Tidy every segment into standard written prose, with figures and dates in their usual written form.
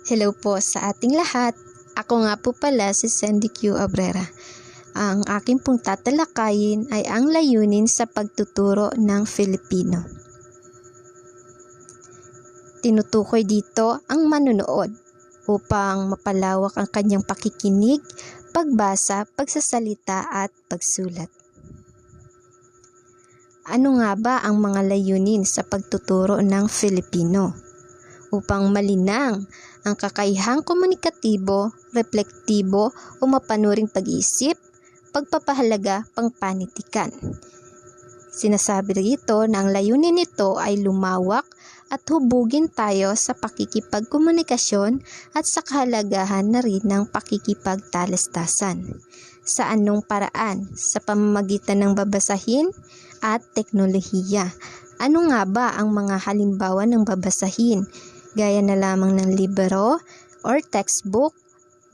Hello po sa ating lahat. Ako nga po pala si Sandy Q. Abrera. Ang aking pong tatalakayin ay ang layunin sa pagtuturo ng Filipino. Tinutukoy dito ang manunood upang mapalawak ang kanyang pakikinig, pagbasa, pagsasalita at pagsulat. Ano nga ba ang mga layunin sa pagtuturo ng Filipino? Upang malinang ang kakayahang komunikatibo, reflektibo o mapanuring pag-iisip, pagpapahalaga, pangpanitikan. Sinasabi rito na ang layunin nito ay lumawak at hubugin tayo sa pakikipagkomunikasyon at sa kahalagahan na rin ng pakikipagtalastasan. Sa anong paraan? Sa pamamagitan ng babasahin at teknolohiya. Ano nga ba ang mga halimbawa ng babasahin? Gaya na lamang ng libro or textbook,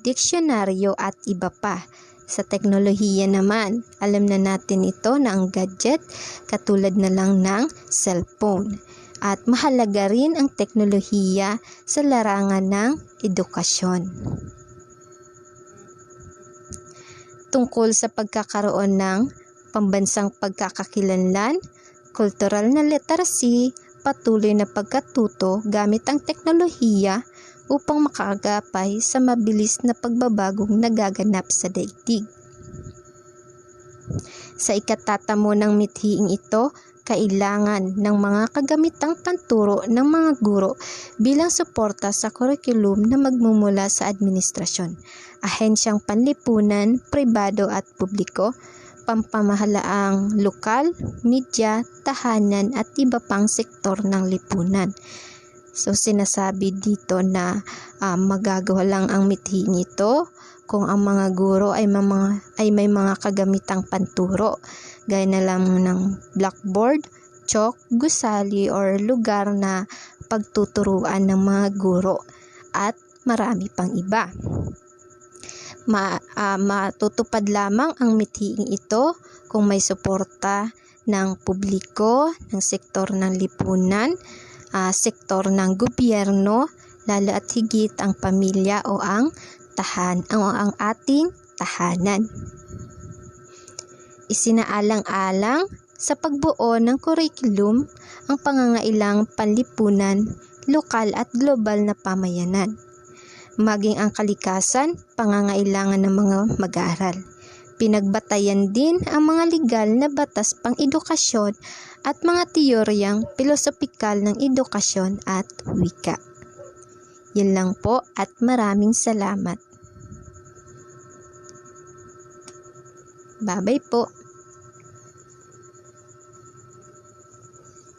diksyonaryo at iba pa. Sa teknolohiya naman, alam na natin ito na ang gadget katulad na lang ng cellphone. At mahalaga rin ang teknolohiya sa larangan ng edukasyon. Tungkol sa pagkakaroon ng pambansang pagkakakilanlan, kultural na literacy, patuloy na pagkatuto gamit ang teknolohiya upang makaagapay sa mabilis na pagbabagong nagaganap sa daigdig. Sa ikatatamo ng mithiing ito, kailangan ng mga kagamitang panturo ng mga guro bilang suporta sa kurikulum na magmumula sa administrasyon, ahensyang panlipunan, pribado at publiko, pampamahalaang lokal, media, tahanan at iba pang sektor ng lipunan. So sinasabi dito na magagawa lang ang mithiing ito kung ang mga guro ay may mga kagamitang panturo, gaya na lamang ng blackboard, chalk, gusali or lugar na pagtuturuan ng mga guro at marami pang iba. Matutupad lamang ang mithiing ito kung may suporta ng publiko, ng sektor ng lipunan, sektor ng gobyerno, lalo at higit ang pamilya o ang ating tahanan. Isinaalang-alang sa pagbuo ng kurikulum ang pangangailang panlipunan, lokal at global na pamayanan. Maging ang kalikasan, pangangailangan ng mga mag-aaral. Pinagbatayan din ang mga legal na batas pang-edukasyon at mga teoryang pilosopikal ng edukasyon at wika. Yan lang po at maraming salamat. Bye-bye po.